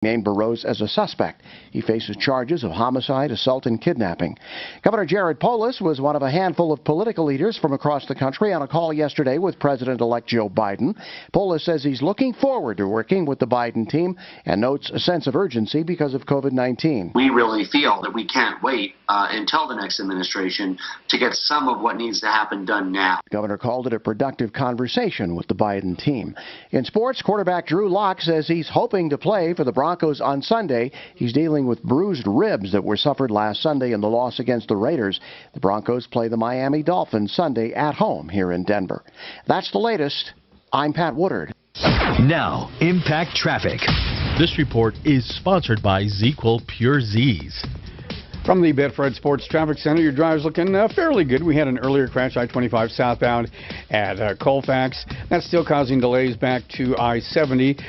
named Burroughs as a suspect. He faces charges of homicide, assault, and kidnapping. Governor Jared Polis was one of a handful of political leaders from across the country on a call yesterday with President-elect Joe Biden. Polis says he's looking forward to working with the Biden team and notes a sense of urgency because of COVID-19. We really feel that we can't wait until the next administration to get some of what needs to happen done now. The governor called it a productive conversation with the Biden team. In sports, quarterback Drew Lock says he's hoping to play for the Broncos on Sunday. He's dealing with bruised ribs that were suffered last Sunday in the loss against the Raiders. The Broncos play the Miami Dolphins Sunday at home here in Denver. That's the latest. I'm Pat Woodard. Now, Impact Traffic. This report is sponsored by ZQL Pure Z's. From the Bedford Sports Traffic Center, your drive's looking fairly good. We had an earlier crash, I-25 southbound at Colfax. That's still causing delays back to I-70.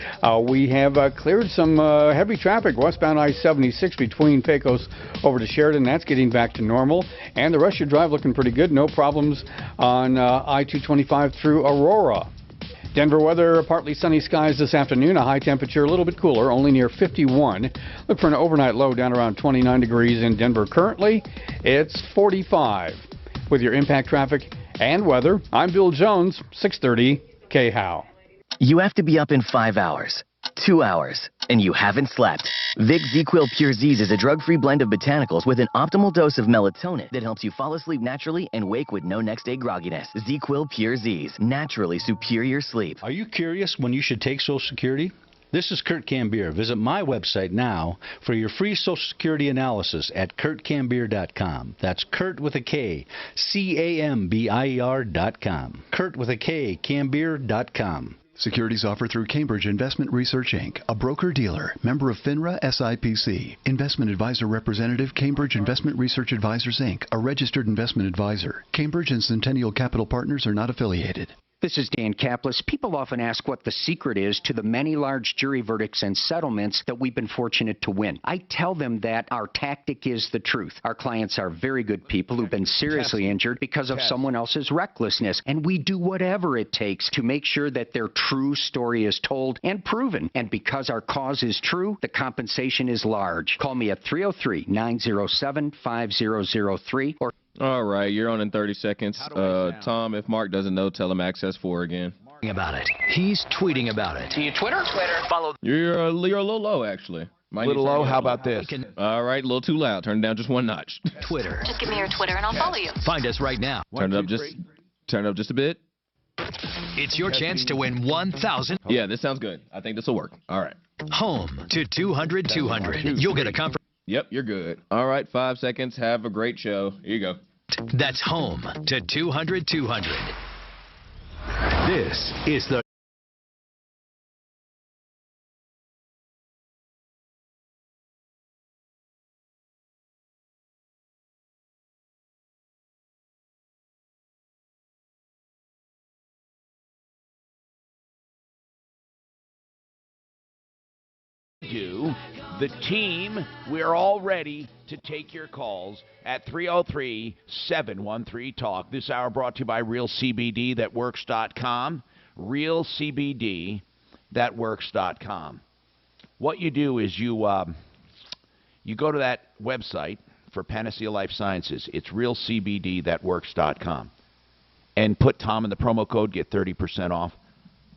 We have cleared some heavy traffic westbound I-76 between Pecos over to Sheridan. That's getting back to normal. And the rest of your drive looking pretty good. No problems on I-225 through Aurora. Denver weather, partly sunny skies this afternoon, a high temperature, a little bit cooler, only near 51. Look for an overnight low down around 29 degrees in Denver. Currently, it's 45. With your Impact Traffic and weather, I'm Bill Jones, 630 KHOW. You have to be up in 5 hours, 2 hours, and you haven't slept. Vic ZQL Pure Z's is a drug-free blend of botanicals with an optimal dose of melatonin that helps you fall asleep naturally and wake with no next-day grogginess. ZQL Pure Z's, naturally superior sleep. Are you curious when you should take Social Security? This is Kurt Cambier. Visit my website now for your free Social Security analysis at kurtcambier.com. That's Kurt with a K, CAMBIER.com. Kurt with a K, Cambier.com. Securities offered through Cambridge Investment Research, Inc., a broker-dealer, member of FINRA SIPC. Investment advisor representative, Cambridge Investment Research Advisors, Inc., a registered investment advisor. Cambridge and Centennial Capital Partners are not affiliated. This is Dan Kaplis. People often ask what the secret is to the many large jury verdicts and settlements that we've been fortunate to win. I tell them that our tactic is the truth. Our clients are very good people who've been seriously injured because of someone else's recklessness, and we do whatever it takes to make sure that their true story is told and proven. And because our cause is true, the compensation is large. Call me at 303-907-5003 or... All right, you're on in 30 seconds. Tom, if Mark doesn't know, tell him access 4 again. About it. He's tweeting about it. Do you Twitter? Follow. You're a little low, actually. A little low? How about this? All right, a little too loud. Turn it down just one notch. Twitter. Just give me your Twitter and I'll follow you. Find us right now. Turn it up just a bit. It's your chance to win 1,000. Yeah, this sounds good. I think this will work. All right. Home to 200-200. You'll get a comfort. Yep, you're good. All right, 5 seconds. Have a great show. Here you go. That's home to 200-200. This is the The team, we're all ready to take your calls at 303-713-TALK. This hour brought to you by RealCBDThatWorks.com. RealCBDThatWorks.com. What you do is you go to that website for Panacea Life Sciences. It's RealCBDThatWorks.com. And put Tom in the promo code, get 30% off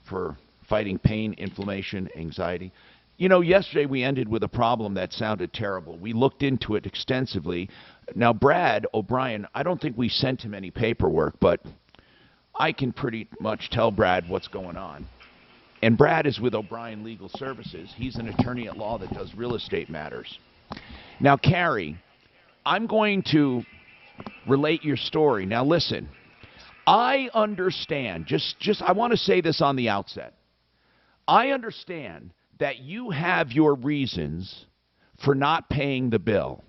for fighting pain, inflammation, anxiety. You know, yesterday we ended with a problem that sounded terrible. We looked into it extensively. Now, Brad O'Brien, I don't think we sent him any paperwork, but I can pretty much tell Brad what's going on. And Brad is with O'Brien Legal Services. He's an attorney at law that does real estate matters. Now, Carrie, I'm going to relate your story. Now, listen, I understand. I want to say this on the outset. I understand that you have your reasons for not paying the bill.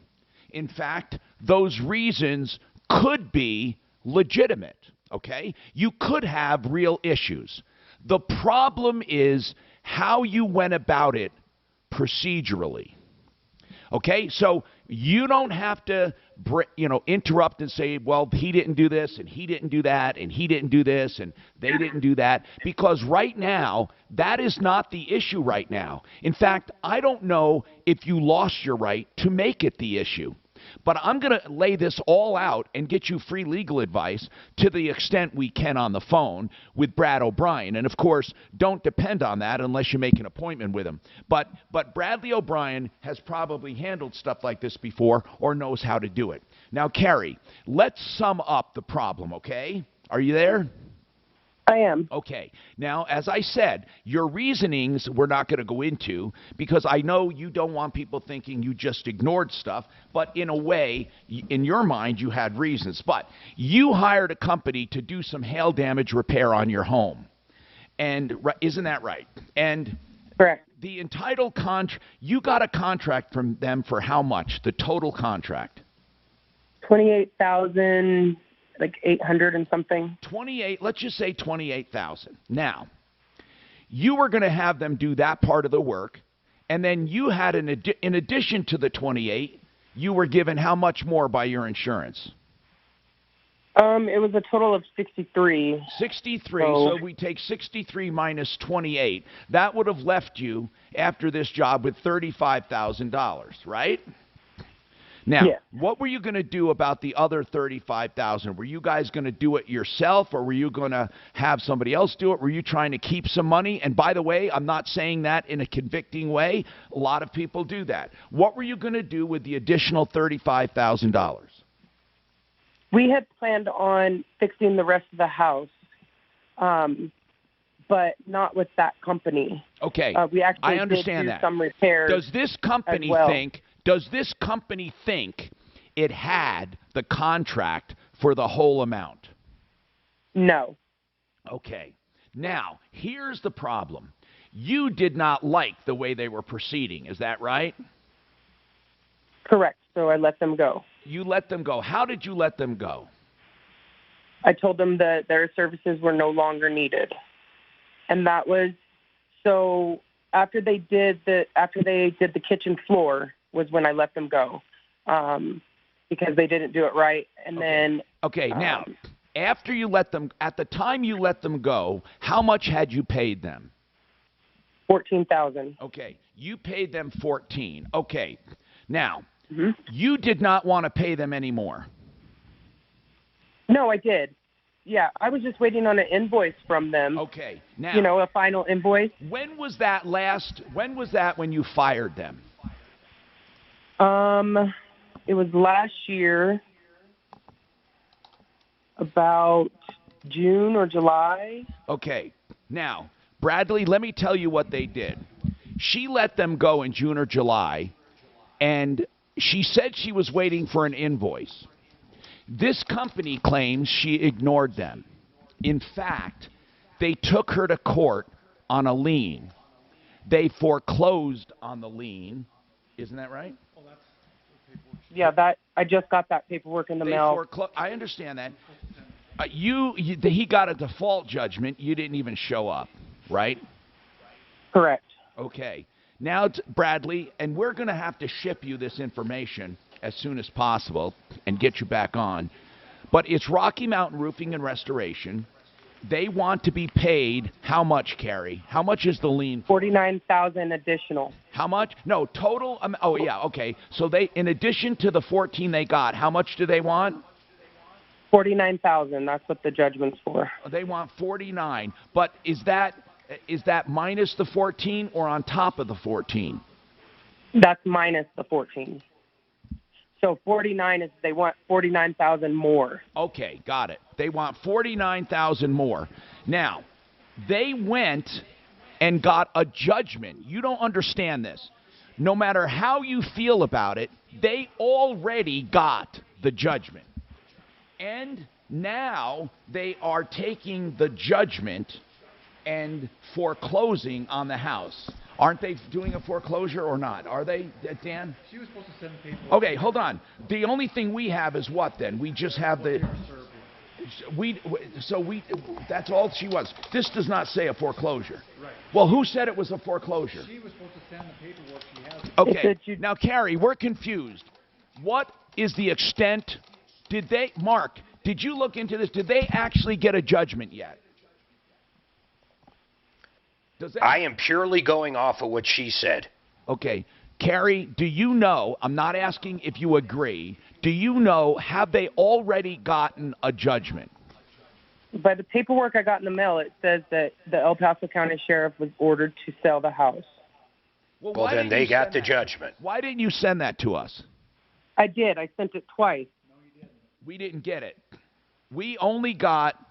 In fact, those reasons could be legitimate, okay? You could have real issues. The problem is how you went about it procedurally. Okay, so you don't have to, interrupt and say, well, he didn't do this, and he didn't do that, and he didn't do this, and they didn't do that, because right now, that is not the issue right now. In fact, I don't know if you lost your right to make it the issue. But I'm going to lay this all out and get you free legal advice to the extent we can on the phone with Brad O'Brien. And, of course, don't depend on that unless you make an appointment with him. But Bradley O'Brien has probably handled stuff like this before or knows how to do it. Now, Carrie, let's sum up the problem, okay? Are you there? I am. Okay. Now, as I said, your reasonings we're not going to go into because I know you don't want people thinking you just ignored stuff, but in a way, in your mind, you had reasons. But you hired a company to do some hail damage repair on your home. And isn't that right? And correct. The entitled you got a contract from them for how much? The total contract? $28,000. Like 800 and something. 28, let's just say 28,000. Now, you were going to have them do that part of the work, and then you had, in addition to the 28, you were given how much more by your insurance? It was a total of 63. 63, so we take 63 minus 28. That would have left you, after this job, with $35,000, right? Now, what were you going to do about the other $35,000? Were you guys going to do it yourself, or were you going to have somebody else do it? Were you trying to keep some money? And by the way, I'm not saying that in a convicting way. A lot of people do that. What were you going to do with the additional $35,000? We had planned on fixing the rest of the house, but not with that company. Okay, we actually I understand did do that. Some repairs. Does this company think? Does this company think it had the contract for the whole amount? No. Okay. Now, here's the problem. You did not like the way they were proceeding. Is that right? Correct. So I let them go. You let them go. How did you let them go? I told them that their services were no longer needed. And that was so after they did the kitchen floor was when I let them go, because they didn't do it right. And then now, after you let them, at the time you let them go, how much had you paid them? $14,000. Okay, you paid them $14,000. Okay, now you did not want to pay them anymore. No, I did. Yeah, I was just waiting on an invoice from them. Okay, now a final invoice. When was that when you fired them? It was last year, about June or July. Okay. Now, Bradley, let me tell you what they did. She let them go in June or July, and she said she was waiting for an invoice. This company claims she ignored them. In fact, they took her to court on a lien. They foreclosed on the lien. Isn't that right? Yeah, I just got that paperwork in the mail. I understand that. He got a default judgment. You didn't even show up, right? Correct. Okay. Now, Bradley, and we're going to have to ship you this information as soon as possible and get you back on. But it's Rocky Mountain Roofing and Restoration. They want to be paid how much, Carrie? How much is the lien? $49,000 additional. How much? No, total. Oh, yeah, okay. So they, in addition to the 14 they got, how much do they want? $49,000. That's what the judgment's for. They want 49. But is that minus the 14 or on top of the 14? That's minus the 14. So 49 is they want 49,000 more. Okay, got it. They want 49,000 more. Now, they went and got a judgment. You don't understand this. No matter how you feel about it, they already got the judgment. And now they are taking the judgment and foreclosing on the house. Aren't they doing a foreclosure or not? Are they, Dan? She was supposed to send paperwork. Okay, hold on. The only thing we have is what then? We just have the... That's all she was. This does not say a foreclosure. Right. Well, who said it was a foreclosure? She was supposed to send the paperwork she has. Okay. Now, Carrie, we're confused. What is the extent? Mark, did you look into this? Did they actually get a judgment yet? I am purely going off of what she said. Okay. Carrie, do you know, I'm not asking if you agree, do you know, have they already gotten a judgment? By the paperwork I got in the mail, it says that the El Paso County Sheriff was ordered to sell the house. Well, then they got the judgment. Why didn't you send that to us? I did. I sent it twice. We didn't get it. We only got,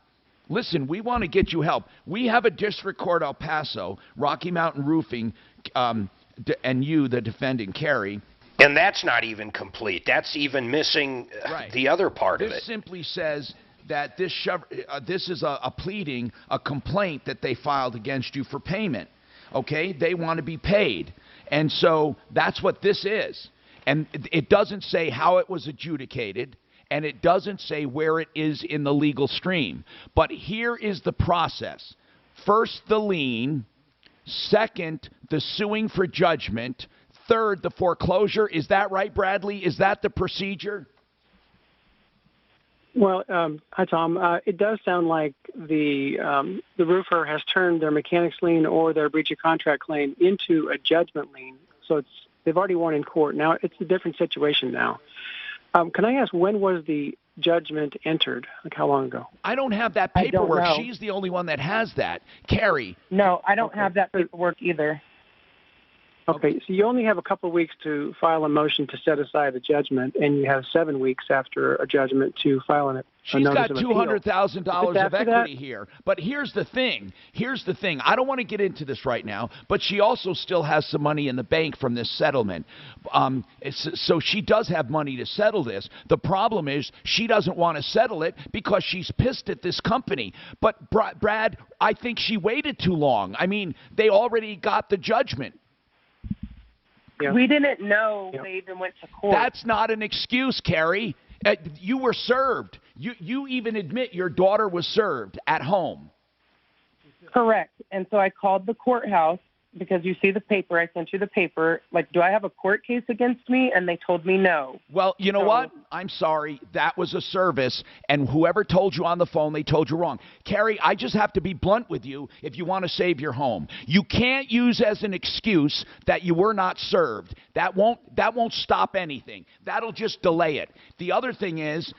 listen, we want to get you help. We have a district court, El Paso, Rocky Mountain Roofing, and you, the defendant, Carrie. And that's not even complete. That's even missing the other part of it. This simply says that this is a pleading, a complaint that they filed against you for payment. Okay? They want to be paid. And so that's what this is. And it doesn't say how it was adjudicated, and it doesn't say where it is in the legal stream. But here is the process. First, the lien. Second, the suing for judgment. Third, the foreclosure. Is that right, Bradley? Is that the procedure? Well, hi, Tom. It does sound like the roofer has turned their mechanics lien or their breach of contract claim into a judgment lien. So they've already won in court. Now it's a different situation now. Can I ask, when was the judgment entered? Like, how long ago? I don't have that paperwork. She's the only one that has that. Carrie. No, I don't have that paperwork either. Okay, so you only have a couple of weeks to file a motion to set aside a judgment, and you have 7 weeks after a judgment to file a She's notice got of appeal. $200,000 of equity here. But here's the thing. I don't want to get into this right now, but she also still has some money in the bank from this settlement. So she does have money to settle this. The problem is she doesn't want to settle it because she's pissed at this company. But, Brad, I think she waited too long. I mean, they already got the judgment. Yeah. We didn't know they even went to court. That's not an excuse, Carrie. You were served. You even admit your daughter was served at home. Correct. And so I called the courthouse because you see the paper. I sent you the paper. Like, do I have a court case against me? And they told me no. Well, you know what? I'm sorry. That was a service. And whoever told you on the phone, they told you wrong. Carrie, I just have to be blunt with you if you want to save your home. You can't use as an excuse that you were not served. That won't stop anything. That'll just delay it. The other thing is,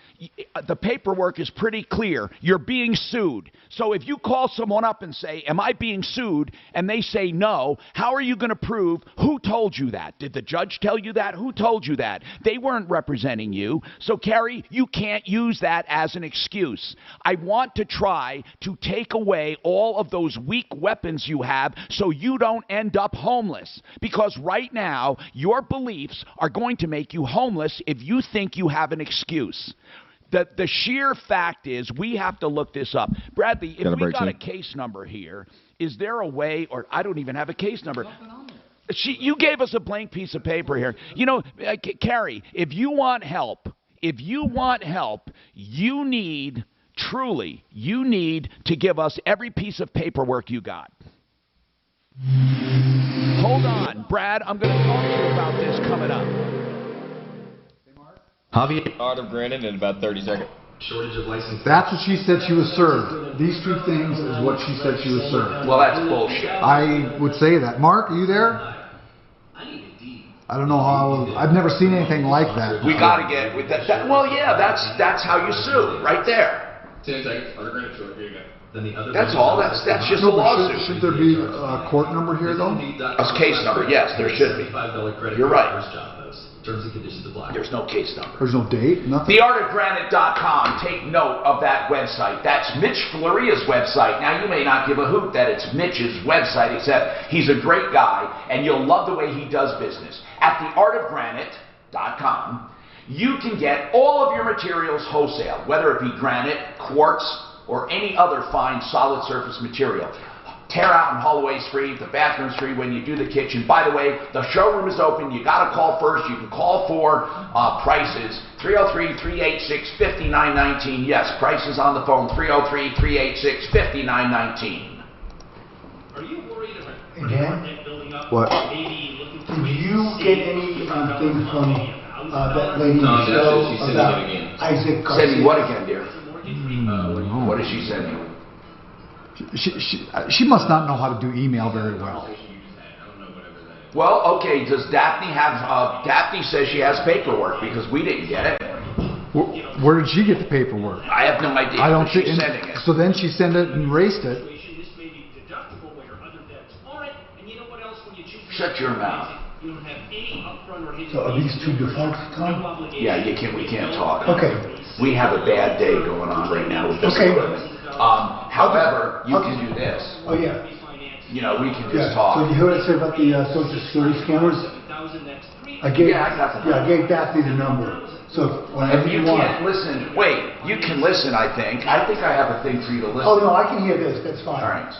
the paperwork is pretty clear. You're being sued. So if you call someone up and say, am I being sued? And they say no, how are you going to prove who told you that? Did the judge tell you that? Who told you that? They weren't representing you. So, Carrie, you can't use that as an excuse. I want to try to take away all of those weak weapons you have so you don't end up homeless. Because right now, your beliefs are going to make you homeless if you think you have an excuse. The sheer fact is we have to look this up. Bradley, if we got a case number here, is there a way, or I don't even have a case number. You gave us a blank piece of paper here. You know, Carrie, if you want help, you need to give us every piece of paperwork you got. Hold on, Brad, I'm going to talk to you about this coming up. Javier. Order granted in about 30 seconds. Shortage of license. That's what she said she was served. These two things is what she said she was served. Well, that's bullshit. I would say that. Mark, are you there? I don't know how. I've never seen anything like that. We got to get with that. Well, yeah, that's how you sue, right there. 10 seconds. Order granted. Short. Here you go. Then the other. That's all. That's just a lawsuit. Should there be a court number here though? A case number, yes, there should be. You're right. Terms and conditions apply. There's no case number. There's no date? Nothing? TheArtofGranite.com. Take note of that website. That's Mitch Floria's website. Now, you may not give a hoot that it's Mitch's website, except he's a great guy, and you'll love the way he does business. At TheArtofGranite.com, you can get all of your materials wholesale, whether it be granite, quartz, or any other fine solid surface material. Tear out and haul away is free. The bathroom's free when you do the kitchen. By the way, the showroom is open. You got to call first. You can call for prices. 303-386-5919. Yes, prices on the phone. 303-386-5919. Are you worried about building up? What? Maybe looking for you get any thing from that lady in the show about Isaac Garcia? Send me what again, dear? What did she send you? She must not know how to do email very well. Well, okay, does Daphne have, Daphne says she has paperwork because we didn't get it. Where did she get the paperwork? I have no idea. I don't think. She's sending it. So then she sent it and erased it. Shut your mouth. So are these two defunct, Tom? Yeah, we can't talk. Okay. We have a bad day going on right now with this equipment. However, you can do this. Oh, yeah. You know, we can just talk. So you heard what I said about the Social Security scammers? I gave Daphne the number. So whenever you can't listen, wait, you can listen, I think. I think I have a thing for you to listen. Oh, no, I can hear this. That's fine. All right.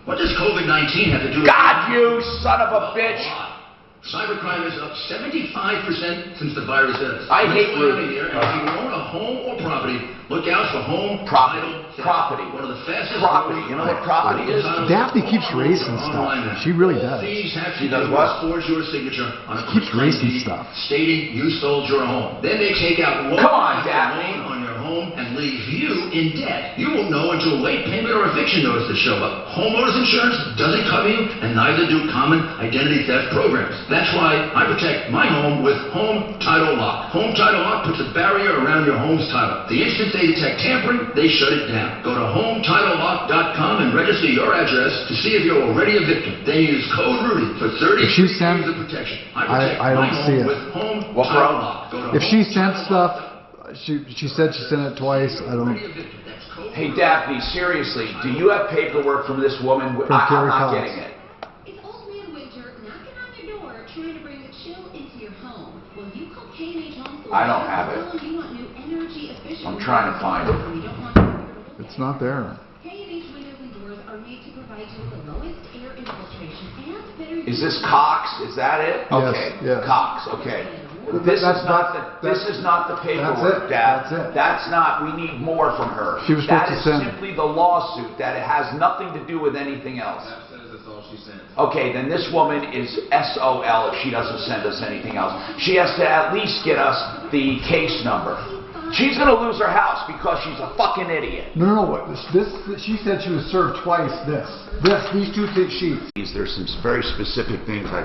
What does COVID-19 have to do with... God, you son of a bitch! Cybercrime is up 75% since the virus hit us. I hate Rudy. If you own a home or property, look out for home property. Property. One of the fastest... Property. You know what property is? Daphne keeps racing stuff. She really does. She does what? Forge your signature on a keeps racing stuff. Stating you sold your home. Then they take out loan on your home and leave you in debt. You won't know until late payment or eviction notices show up. Homeowners insurance doesn't cover you, and neither do common identity theft programs. That's why I protect my home with Home Title Lock. Home Title Lock puts a barrier around your home's title. The instant they detect tampering, they shut it down. Go to HomeTitleLock.com and register your address to see if you're already a victim. Then use code Rudy for 30 days of protection. I don't see it. With Home Title Lock. If she sent stuff, she said she sent it twice. I don't. Hey Daphne, seriously, do you have paperwork from this woman? I'm not getting it. It's Old Man Winter knocking on your door trying to bring the chill into your home. Well, you call K&H Home Solutions. I don't have it. You want new energy efficient. I'm trying to find it. It's not there. K&H windows and doors are made to provide you with the lowest air infiltration and better. Is this Cox? Is that it? Okay. Yes. Cox. Okay. This is not the paperwork, Dad. That's it. That's not. We need more from her. She was supposed to send. That is simply the lawsuit. That it has nothing to do with anything else. Okay, then this woman is SOL if she doesn't send us anything else. She has to at least get us the case number. She's going to lose her house because she's a fucking idiot. No. She said she was served twice. These two sheets. There's some very specific things I got.